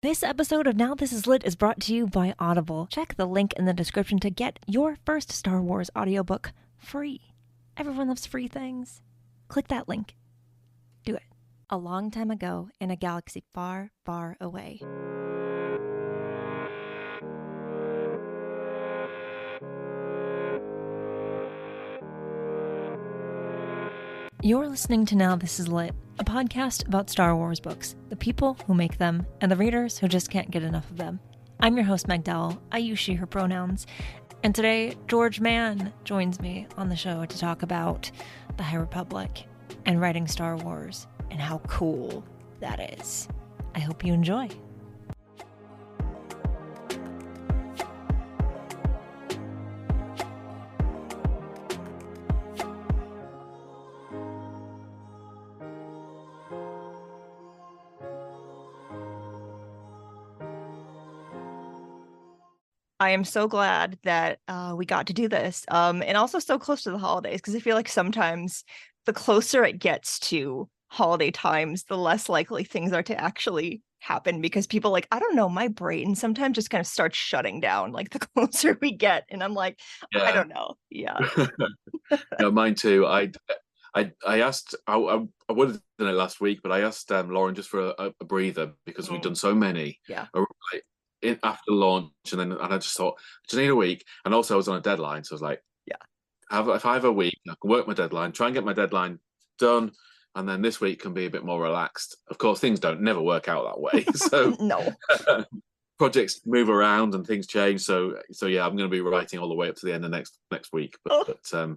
This episode of Now This Is Lit is brought to you by Audible. Check the link in the description to get your first Star Wars audiobook free. Everyone loves free things. Click that link. Do it. A long time ago, in a galaxy far, far away. You're listening to Now This Is Lit, a podcast about Star Wars books, the people who make them, and the readers who just can't get enough of them. I'm your host, Meg Dowell. I use she, her pronouns. And today, George Mann joins me on the show to talk about the High Republic and writing Star Wars and how cool that is. I hope you enjoy. I am so glad that we got to do this, and also so close to the holidays, because I feel like sometimes the closer it gets to holiday times, the less likely things are to actually happen, because people I don't know, my brain sometimes just kind of starts shutting down like the closer we get, and I'm like, I don't know. Yeah. No, mine too. I asked, I would have done it last week, but I asked Lauren just for a breather because we've done so many. Yeah. After launch, and I just thought, I just need a week. And also I was on a deadline, so I was like, yeah, if I have a week, I can work my deadline, try and get my deadline done, and then this week can be a bit more relaxed. Of course, things don't never work out that way. So no. Projects move around and things change. So yeah, I'm going to be writing all the way up to the end of next week. But no.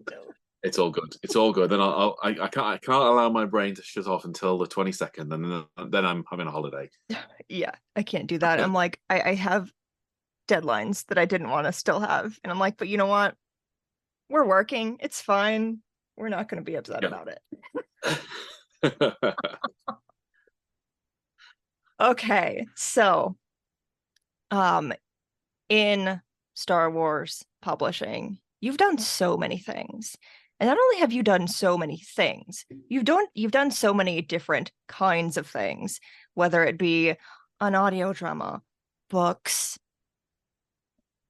It's all good. It's all good. Then I can't allow my brain to shut off until the 22nd, and then I'm having a holiday. Yeah, I can't do that. I'm like, I have deadlines that I didn't want to still have, and I'm like, but you know what? We're working. It's fine. We're not going to be upset about it. Okay, so, in Star Wars publishing, you've done so many things. And not only have you done so many things, you've done so many different kinds of things, whether it be an audio drama, books,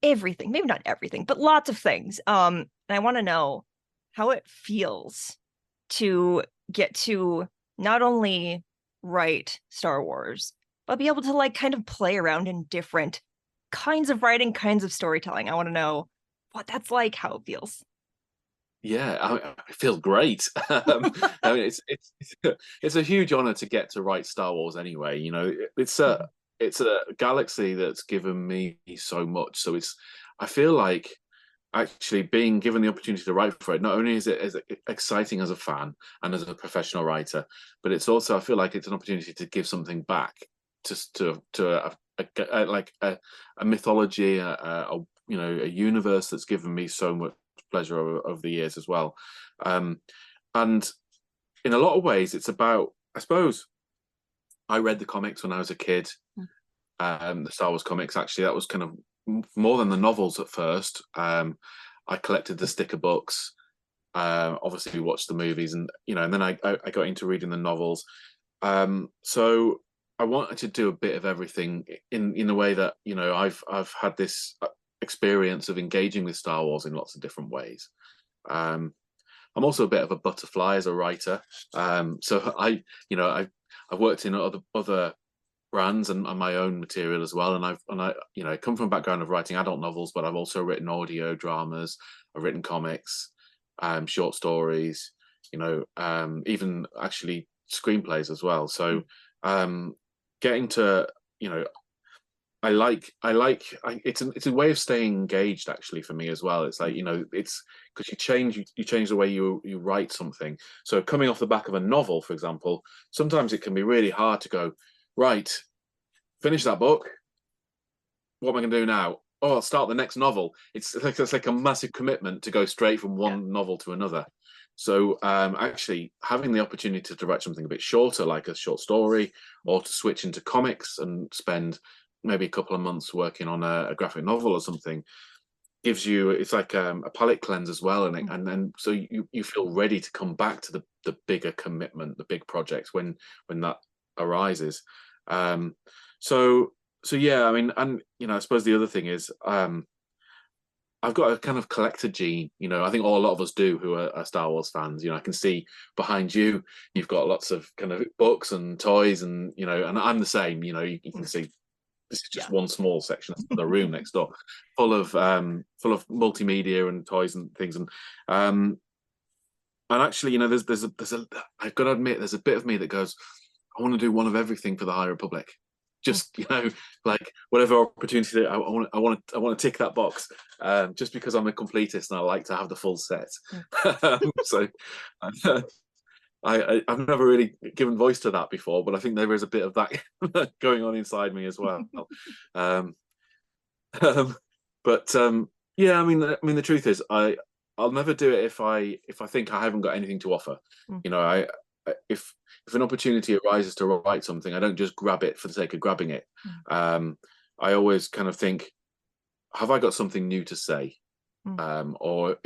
everything. Maybe not everything, but lots of things. And I want to know how it feels to get to not only write Star Wars, but be able to kind of play around in different kinds of writing, kinds of storytelling. I want to know what that's like, how it feels. Yeah, it feels great. I mean, it's a huge honor to get to write Star Wars anyway. You know, it's a galaxy that's given me so much. So I feel like actually being given the opportunity to write for it, not only is it as exciting as a fan and as a professional writer, but it's also, I feel like it's an opportunity to give something back to a mythology, a universe that's given me so much pleasure over the years as well. And in a lot of ways, it's about, I suppose, I read the comics when I was a kid, the Star Wars comics. Actually, that was kind of more than the novels at first. I collected the sticker books. Obviously, we watched the movies, and then I got into reading the novels. So I wanted to do a bit of everything in a way that I've had this experience of engaging with Star Wars in lots of different ways. I'm also a bit of a butterfly as a writer. So I've worked in other brands and my own material as well. And I come from a background of writing adult novels, but I've also written audio dramas. I've written comics, short stories, even actually screenplays as well. So getting to, it's a way of staying engaged actually for me as well. It's like, it's because you change the way you write something. So coming off the back of a novel, for example, sometimes it can be really hard to go, right, finish that book. What am I going to do now? Oh, I'll start the next novel. It's like a massive commitment to go straight from one novel to another. So actually having the opportunity to write something a bit shorter, like a short story, or to switch into comics and spend maybe a couple of months working on a graphic novel or something, gives you, it's like a palate cleanse as well, and then so you feel ready to come back to the bigger commitment, the big projects when that arises. So so yeah, I mean, and I suppose the other thing is, I've got a kind of collector gene. I think a lot of us do who are Star Wars fans. I can see behind you, you've got lots of kind of books and toys, and and I'm the same. You can see this is just Yeah. one small section of the room next door, full of multimedia and toys and things, and actually, there's a I've got to admit, there's a bit of me that goes, I want to do one of everything for the High Republic. Just like whatever opportunity I want to tick that box, just because I'm a completist and I like to have the full set. So I've never really given voice to that before, but I think there is a bit of that going on inside me as well. Um, um, but yeah, the truth is, I'll never do it if I think I haven't got anything to offer. Mm. If an opportunity arises to write something, I don't just grab it for the sake of grabbing it. I always kind of think, have I got something new to say, or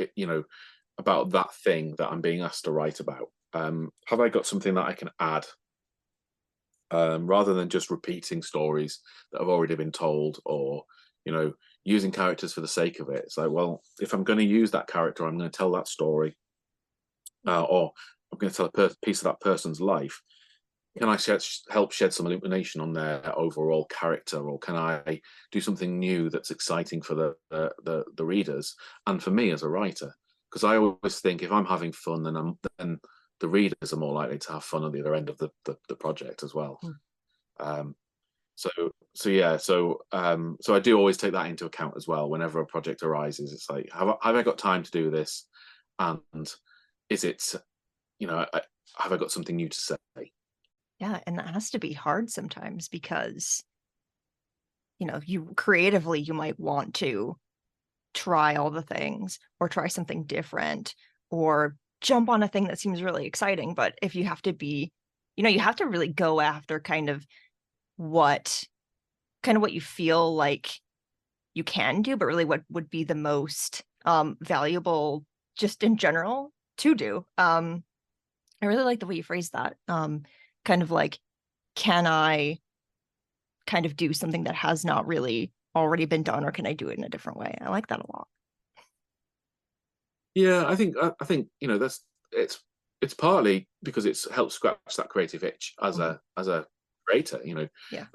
about that thing that I'm being asked to write about? Have I got something that I can add, rather than just repeating stories that have already been told, or using characters for the sake of it? It's like, well, if I'm going to use that character, I'm going to tell that story, or I'm going to tell a piece of that person's life. Can I help shed some illumination on their overall character, or can I do something new that's exciting for the readers and for me as a writer? Because I always think, if I'm having fun, then the readers are more likely to have fun at the other end of the project as well. So yeah, so I do always take that into account as well whenever a project arises. It's like, have I got time to do this, and is it, have I got something new to say? Yeah, and that has to be hard sometimes because, you creatively, you might want to try all the things or try something different or jump on a thing that seems really exciting. But if you have to be, you have to really go after what you feel like you can do, but really what would be the most valuable just in general to do. I really like the way you phrased that. Kind of like, can I kind of do something that has not really already been done, or can I do it in a different way? I like that a lot. Yeah, I think that's it's partly because it's helped scratch that creative itch as a creator, Yeah.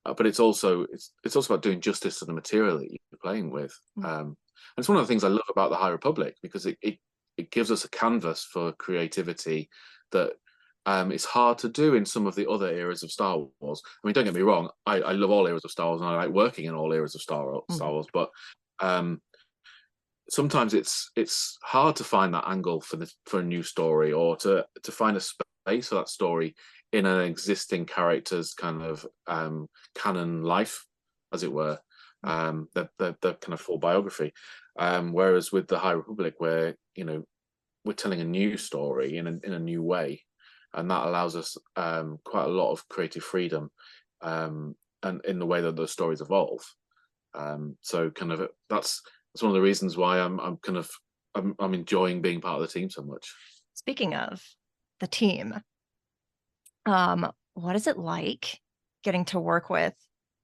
But it's also about doing justice to the material that you're playing with. And it's one of the things I love about the High Republic, because it gives us a canvas for creativity that it's hard to do in some of the other eras of Star Wars. I mean, don't get me wrong, I love all eras of Star Wars, and I like working in all eras of Star Wars, but sometimes it's hard to find that angle for a new story, or to find a space for that story in an existing character's kind of canon life, as it were, the kind of full biography. Whereas with the High Republic, where we're telling a new story in a new way, and that allows us quite a lot of creative freedom, and in the way that those stories evolve. So kind of that's one of the reasons why I'm enjoying being part of the team so much. Speaking of the team, what is it like getting to work with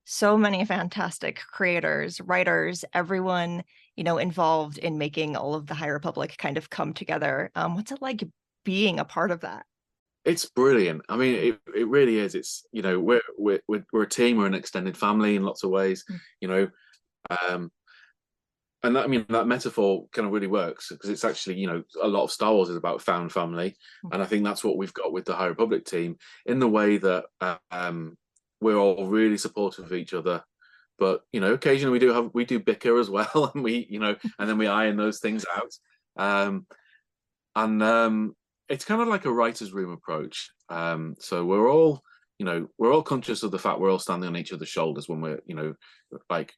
so many fantastic creators, writers, everyone, involved in making all of the High Republic kind of come together? What's it like being a part of that? It's brilliant. I mean, it really is. It's we're a team. We're an extended family in lots of ways. Um, and that metaphor kind of really works, because it's actually, a lot of Star Wars is about found family, and I think that's what we've got with the High Republic team, in the way that we're all really supportive of each other, but occasionally we do bicker as well, and and then we iron those things out, and it's kind of like a writer's room approach. So we're all conscious of the fact we're all standing on each other's shoulders when we're like.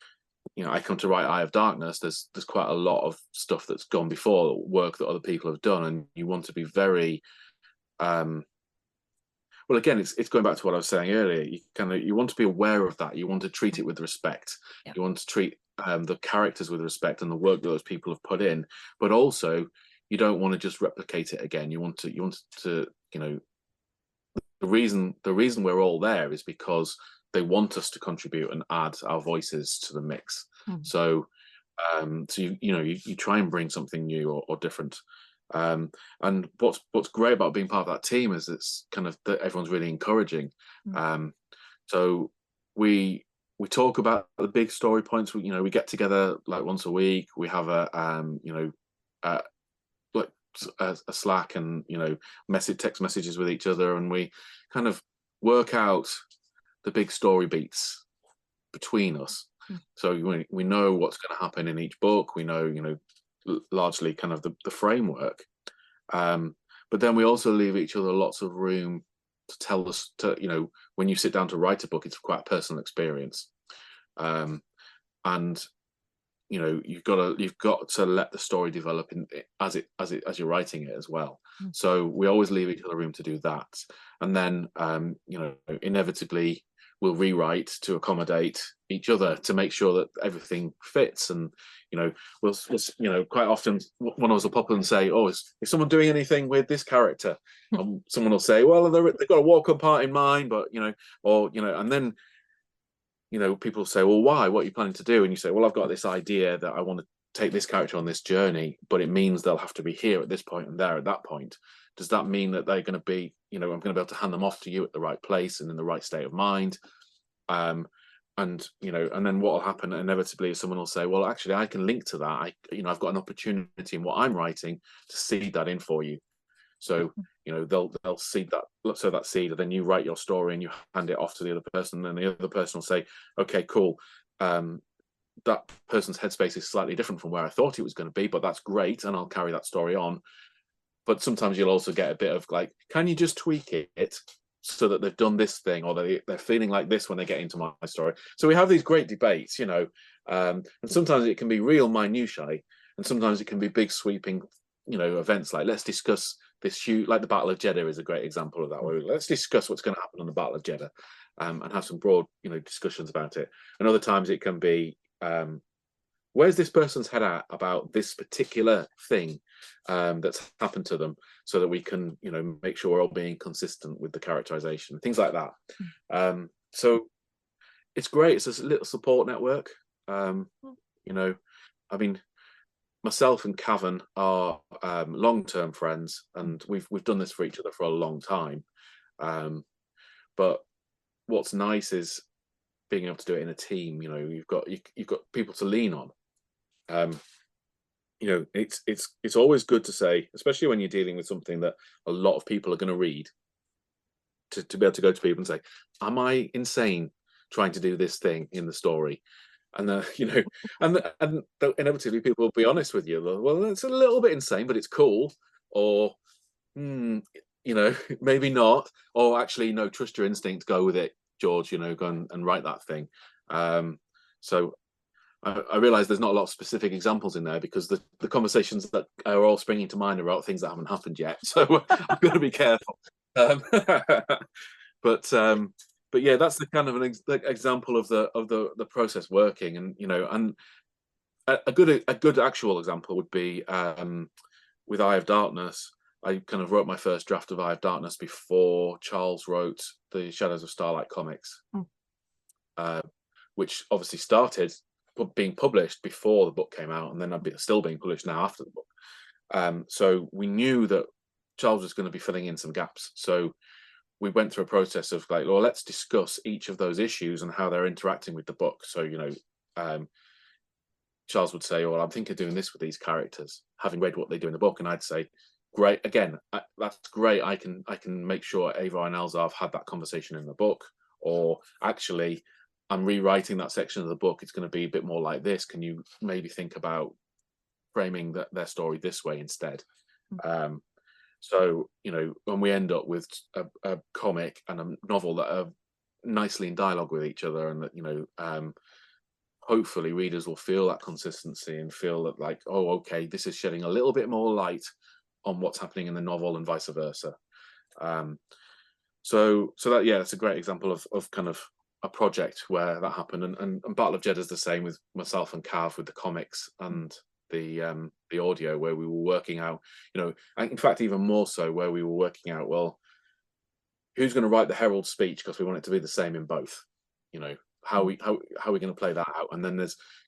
I come to write Eye of Darkness. There's quite a lot of stuff that's gone before, work that other people have done, and you want to be very well. Again, it's going back to what I was saying earlier. You want to be aware of that. You want to treat it with respect. Yeah. You want to treat the characters with respect, and the work that those people have put in. But also, you don't want to just replicate it again. You want to the reason we're all there is because they want us to contribute and add our voices to the mix. So so you try and bring something new or different. And what's great about being part of that team is it's kind of that everyone's really encouraging. So we talk about the big story points. We get together like once a week. We have like a Slack and text messages with each other, and we kind of work out the big story beats between us. So we know what's going to happen in each book. We know largely kind of the framework, but then we also leave each other lots of room to tell us when you sit down to write a book, it's quite a personal experience, and you've got to let the story develop as you're writing it as well. So we always leave each other room to do that, and then inevitably we'll rewrite to accommodate each other to make sure that everything fits. And we'll quite often one of us will pop up and say, oh, is someone doing anything with this character? And someone will say, well, they've got a walk-on part in mind, but and then people say, well, why? What are you planning to do? And you say, well, I've got this idea that I want to take this character on this journey, but it means they'll have to be here at this point and there at that point. Does that mean that they're going to be, I'm going to be able to hand them off to you at the right place and in the right state of mind? And then what will happen inevitably is someone will say, well, actually, I can link to that. I've got an opportunity in what I'm writing to seed that in for you. So they'll seed that, so that seed, and then you write your story and you hand it off to the other person, and the other person will say, okay, cool, that person's headspace is slightly different from where I thought it was going to be, but that's great, and I'll carry that story on. But sometimes you'll also get a bit of like, can you just tweak it so that they've done this thing, or they're feeling like this when they get into my story? So we have these great debates, and sometimes it can be real minutiae, and sometimes it can be big sweeping events, like let's discuss this huge, like the Battle of Jeddah is a great example of that, where let's discuss what's going to happen on the Battle of Jeddah, and have some broad discussions about it. And other times it can be where's this person's head at about this particular thing that's happened to them, so that we can make sure we're all being consistent with the characterization, things like that. So it's great. It's a little support network. I mean, myself and Cavan are long-term friends, and we've done this for each other for a long time. But what's nice is being able to do it in a team. You've got people to lean on. It's always good to say, especially when you're dealing with something that a lot of people are going to read, to be able to go to people and say, am I insane trying to do this thing in the story? And and inevitably people will be honest with you. Well, it's a little bit insane, but it's cool. Or maybe not. Or actually, no, trust your instinct, go with it, George. Go and write that thing. So I realize there's not a lot of specific examples in there, because the conversations that are all springing to mind are about things that haven't happened yet. So I've got to be careful. But yeah, that's the kind of an example of the process working. And a good actual example would be with Eye of Darkness. I kind of wrote my first draft of Eye of Darkness before Charles wrote the Shadows of Starlight comics, which obviously started being published before the book came out, and then still being published now after the book. So we knew that Charles was going to be filling in some gaps. So we went through a process of like, well, let's discuss each of those issues and how they're interacting with the book. So, Charles would say, well, I'm thinking of doing this with these characters, having read what they do in the book. And I'd say, great, again, that's great. I can make sure Ava and Elsa have had that conversation in the book. Or actually, I'm rewriting that section of the book. It's going to be a bit more like this. Can you maybe think about framing their story this way instead? So, when we end up with a comic and a novel that are nicely in dialogue with each other, and that, hopefully readers will feel that consistency and feel that like, oh, okay, this is shedding a little bit more light on what's happening in the novel and vice versa. So that, yeah, that's a great example of kind of a project where that happened. And Battle of Jeddah is the same with myself and Cav with the comics and the audio, where we were working out, in fact, even more so, where we were working out, well, who's going to write the herald speech, because we want it to be the same in both. you know, how are we going to play that out? And then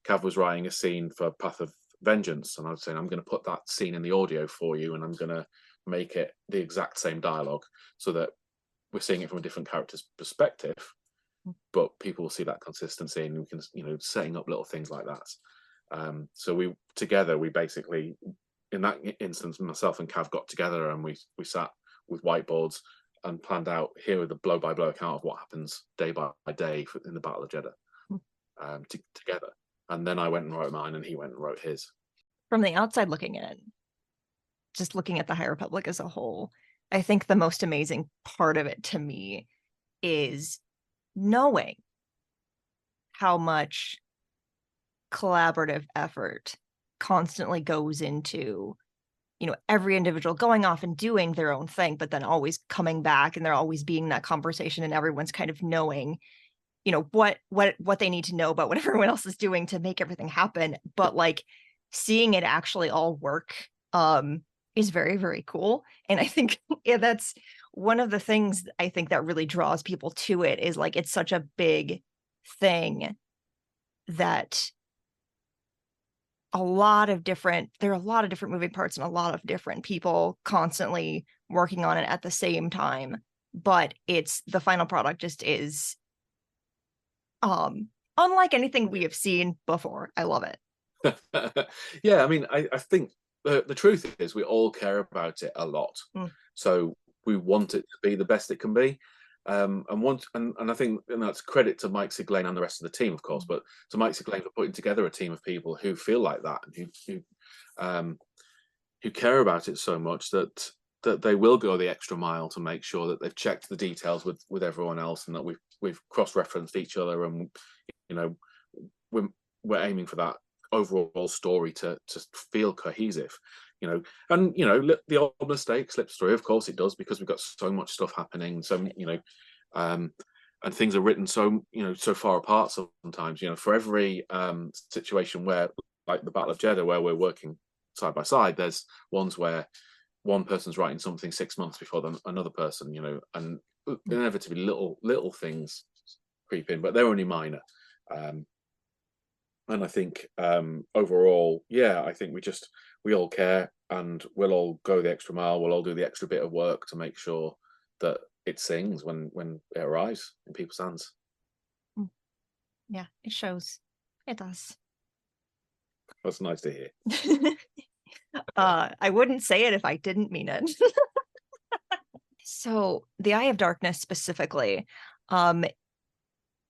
Cav was writing a scene for Path of Vengeance, and I was saying, I'm going to put that scene in the audio for you, and I'm going to make it the exact same dialogue so that we're seeing it from a different character's perspective, but people will see that consistency, and we can, you know, setting up little things like that. So we basically, in that instance, myself and Cav got together and we sat with whiteboards and planned out, here are the blow by blow account of what happens day by day in the Battle of Jeddah, together. And then I went and wrote mine, and he went and wrote his. From the outside looking in, just looking at the High Republic as a whole, I think the most amazing part of it to me is knowing how much collaborative effort constantly goes into, you know, every individual going off and doing their own thing, but then always coming back, and there always being that conversation, and everyone's kind of knowing, you know, what they need to know about what everyone else is doing to make everything happen. But like seeing it actually all work is very, very cool. And I think that's one of the things I think that really draws people to it, is like it's such a big thing that there are a lot of different moving parts and a lot of different people constantly working on it at the same time. But it's the final product just is unlike anything we have seen before. I love it. Yeah, I mean, I think the truth is we all care about it a lot. So we want it to be the best it can be. And I think, and that's credit to Mike Siglain and the rest of the team, of course, but to Mike Siglain for putting together a team of people who feel like that, and who care about it so much that they will go the extra mile to make sure that they've checked the details with everyone else, and that we've cross-referenced each other, and you know, we're aiming for that overall story to feel cohesive, you know. And you know, the odd mistake slips through, of course it does, because we've got so much stuff happening, so, you know, and things are written so, you know, so far apart sometimes, you know. For every situation where, like the Battle of Jeddah, where we're working side by side, there's ones where one person's writing something 6 months before another person, you know, and inevitably little things creep in, but they're only minor. And I think overall, yeah, I think we all care, and we'll all go the extra mile. We'll all do the extra bit of work to make sure that it sings when it arrives in people's hands. Yeah, it shows. It does. That's nice to hear. I wouldn't say it if I didn't mean it. So the Eye of Darkness specifically,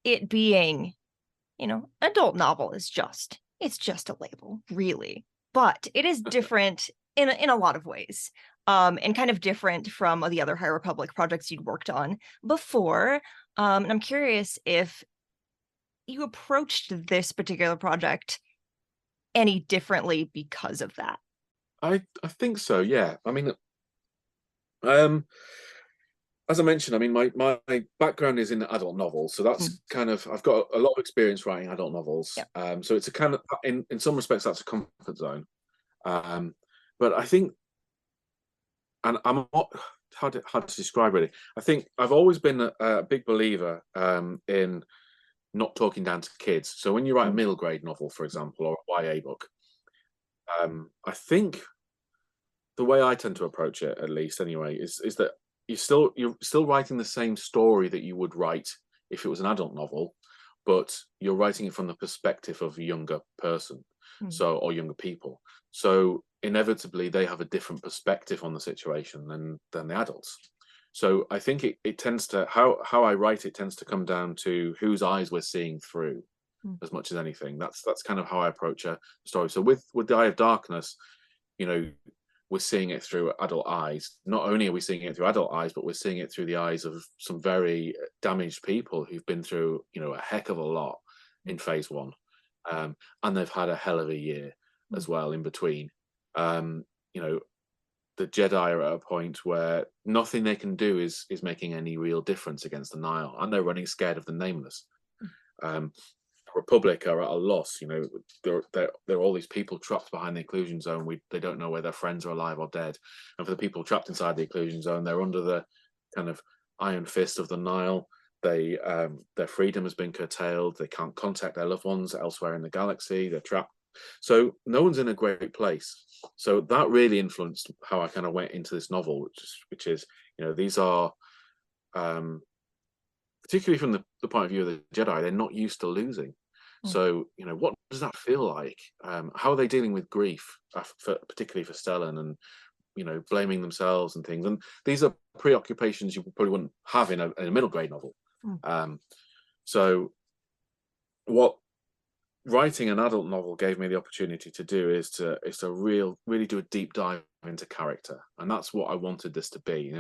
it being, you know, adult novel is it's just a label, really. But it is different in a lot of ways, and kind of different from the other High Republic projects you'd worked on before. And I'm curious if you approached this particular project any differently because of that. I think so, yeah. I mean, as I mentioned, I mean, my background is in adult novels, so that's kind of, I've got a lot of experience writing adult novels. Yep. So it's a kind of, in some respects, that's a comfort zone. But I think, and I'm not hard to describe really. I think I've always been a big believer in not talking down to kids. So when you write a middle grade novel, for example, or a YA book, I think the way I tend to approach it, at least anyway, is that you're still writing the same story that you would write if it was an adult novel, but you're writing it from the perspective of a younger person, or younger people. So inevitably they have a different perspective on the situation than the adults. So I think it tends to, how I write it tends to come down to whose eyes we're seeing through as much as anything. That's kind of how I approach a story. So with the Eye of Darkness, you know, we're seeing it through adult eyes. Not only are we seeing it through adult eyes, but we're seeing it through the eyes of some very damaged people who've been through, you know, a heck of a lot in phase one. And they've had a hell of a year as well in between. You know, the Jedi are at a point where nothing they can do is making any real difference against the Nile, and they're running scared of the Nameless. Republic are at a loss. You know, there are all these people trapped behind the inclusion zone. They don't know whether their friends are alive or dead. And for the people trapped inside the inclusion zone, they're under the kind of iron fist of the Nile. their freedom has been curtailed. They can't contact their loved ones elsewhere in the galaxy. They're trapped. So no one's in a great place. So that really influenced how I kind of went into this novel, which is these are particularly from the point of view of the Jedi, they're not used to losing. So what does that feel like? How are they dealing with grief, particularly for Stellan, and blaming themselves and things? And these are preoccupations you probably wouldn't have in a middle grade novel. So what writing an adult novel gave me the opportunity to do is to really do a deep dive into character, and that's what I wanted this to be.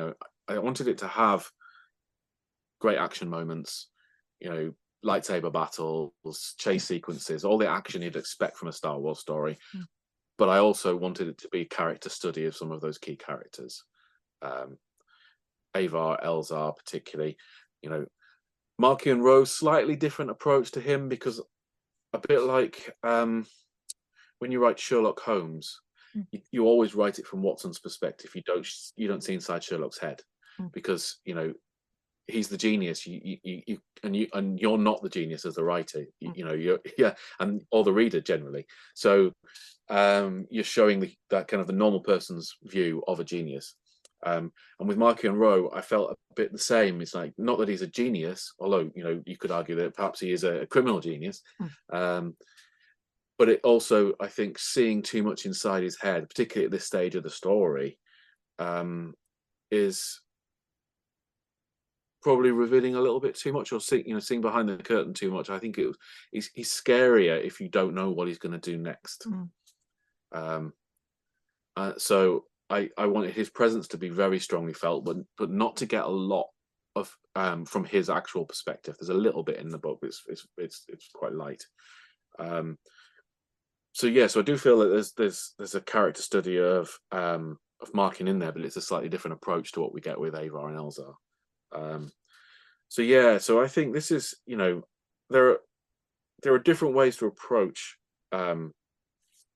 I wanted it to have great action moments, lightsaber battles, chase sequences, all the action you'd expect from a Star Wars story. But I also wanted it to be character study of some of those key characters. Avar, Elzar particularly, Markian Rose, slightly different approach to him, because a bit like when you write Sherlock Holmes, you always write it from Watson's perspective. You don't see inside Sherlock's head, because he's the genius. And you're not the genius as the writer. Or the reader generally. So you're showing that kind of the normal person's view of a genius. And with Markian Rowe, I felt a bit the same. It's like, not that he's a genius, although you could argue that perhaps he is a criminal genius. But it also, I think, seeing too much inside his head, particularly at this stage of the story, is probably revealing a little bit too much, or seeing behind the curtain too much. I think he's scarier if you don't know what he's going to do next. So I wanted his presence to be very strongly felt, but not to get a lot of from his actual perspective. There's a little bit in the book. It's quite light. So I do feel that there's a character study of Markin in there, but it's a slightly different approach to what we get with Avar and Elzar. So I think this is, there are different ways to approach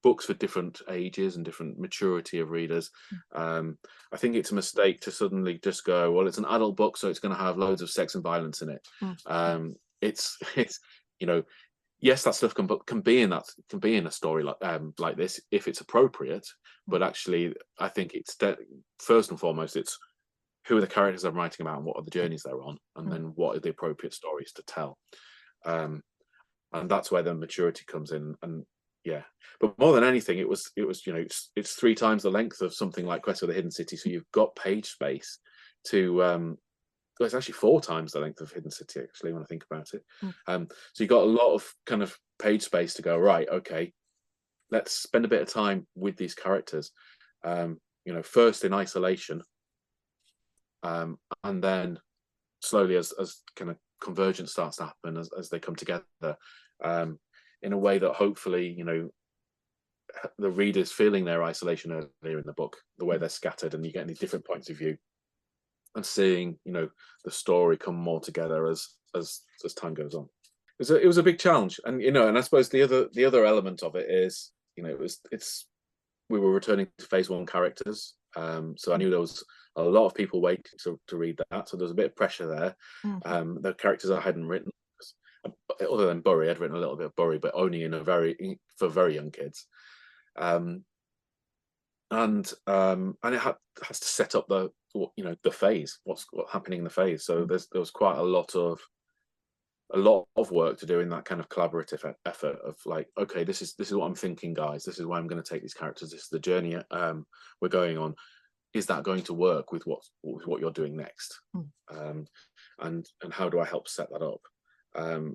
books for different ages and different maturity of readers. I think it's a mistake to suddenly just go, well, it's an adult book, so it's going to have loads of sex and violence in it. It's yes, that stuff can be in a story like this if it's appropriate, but actually I think it's first and foremost, it's who are the characters I'm writing about and what are the journeys they're on, and then what are the appropriate stories to tell. And that's where the maturity comes in. And but more than anything, it was it's 3 times the length of something like Quest for the Hidden City, so you've got page space to well, it's actually 4 times the length of Hidden City, actually, when I think about it. So you've got a lot of kind of page space to go, right, okay, let's spend a bit of time with these characters, first in isolation, and then slowly as kind of convergence starts to happen as they come together, in a way that hopefully the reader's feeling their isolation earlier in the book, the way they're scattered, and you get these different points of view, and seeing the story come more together as time goes on. It was a big challenge, and and I suppose the other element of it is we were returning to phase 1 characters, so I knew there was a lot of people waiting to read that, so there was a bit of pressure there. The characters I hadn't written, other than Burry, I'd written a little bit of Burry, but only for very young kids, and it has to set up the phase, what's happening in the phase. So there was quite a lot of work to do in that kind of collaborative effort of like, okay, this is what I'm thinking, guys. This is where I'm going to take these characters. This is the journey we're going on. Is that going to work with what you're doing next? And how do I help set that up?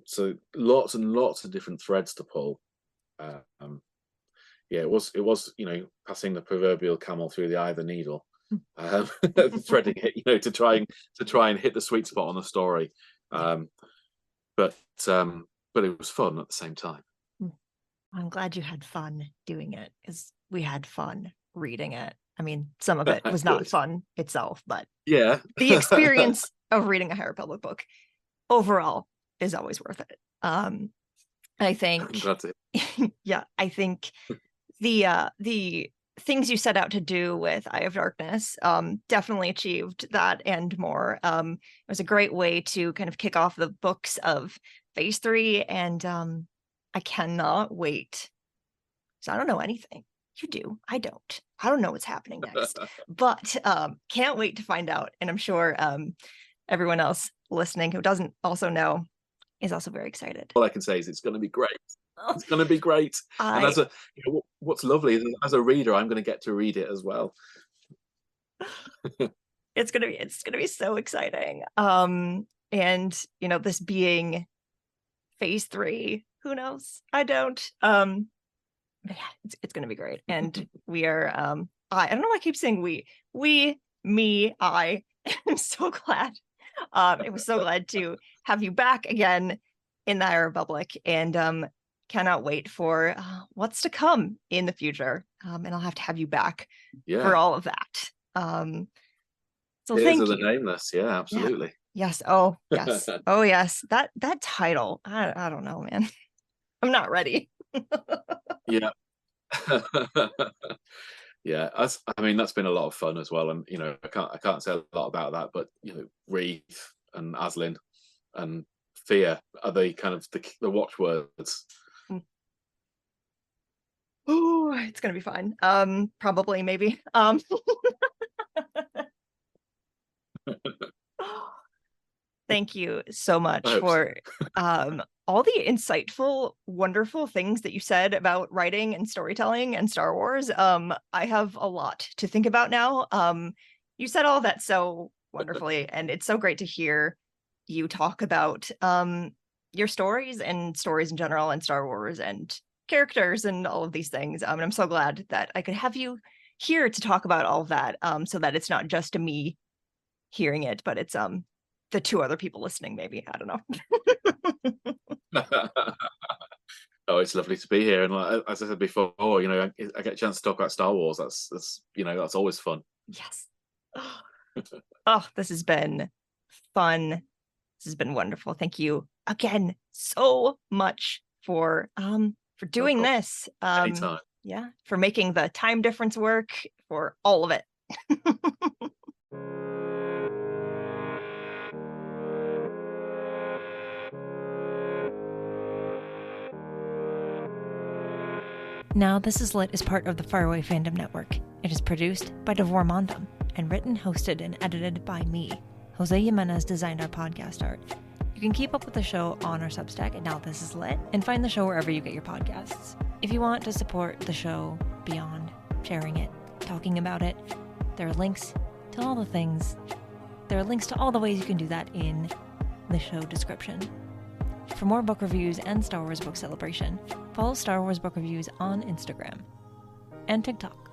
So lots and lots of different threads to pull. It was passing the proverbial camel through the eye of the needle, threading it, to try and hit the sweet spot on the story. But it was fun at the same time. I'm glad you had fun doing it, because we had fun reading it. I mean, some of it was not fun itself, but the experience of reading a High Republic book overall is always worth it. I think, I think the things you set out to do with Eye of Darkness definitely achieved that and more. It was a great way to kind of kick off the books of Phase 3, and I cannot wait. So I don't know anything. You do. I don't. I don't know what's happening next, but can't wait to find out. And I'm sure everyone else listening who doesn't also know is also very excited. All I can say is it's going to be great. It's going to be great. And as a, what's lovely is as a reader, I'm going to get to read it as well. It's gonna be so exciting. And this being Phase 3, who knows? I don't. But yeah, it's gonna be great. And we are I don't know why I keep saying I am so glad. I was so glad to have you back again in the High Republic, and cannot wait for what's to come in the future. And I'll have to have you back for all of that. So thank you. The Nameless, yeah, absolutely. Yeah. Yes. Oh, yes. Oh, yes. That title. I don't know, man. I'm not ready. Yeah. Yeah, I mean that's been a lot of fun as well, and I can't say a lot about that, but Wreath and Aslin and Fear are the kind of the watchwords. Oh, it's gonna be fun. Probably, maybe. Thank you so much for all the insightful, wonderful things that you said about writing and storytelling and Star Wars. I have a lot to think about now. You said all that so wonderfully, and it's so great to hear you talk about your stories and stories in general and Star Wars and characters and all of these things. And I'm so glad that I could have you here to talk about all of that, so that it's not just me hearing it, but it's the two other people listening, maybe. I don't know. Oh, it's lovely to be here, and as I said before, I get a chance to talk about Star Wars. That's always fun. Yes. Oh, this has been fun. This has been wonderful. Thank you again so much for doing this. Anytime. Yeah, for making the time difference work, for all of it. Now This Is Lit is part of the Faraway Fandom Network. It is produced by Devor Mondam and written, hosted, and edited by me. Jose Jimenez designed our podcast art. You can keep up with the show on our Substack at Now This Is Lit and find the show wherever you get your podcasts. If you want to support the show beyond sharing it, talking about it, there are links to all the things. There are links to all the ways you can do that in the show description. For more book reviews and Star Wars Book Celebration, follow Star Wars Book Reviews on Instagram and TikTok.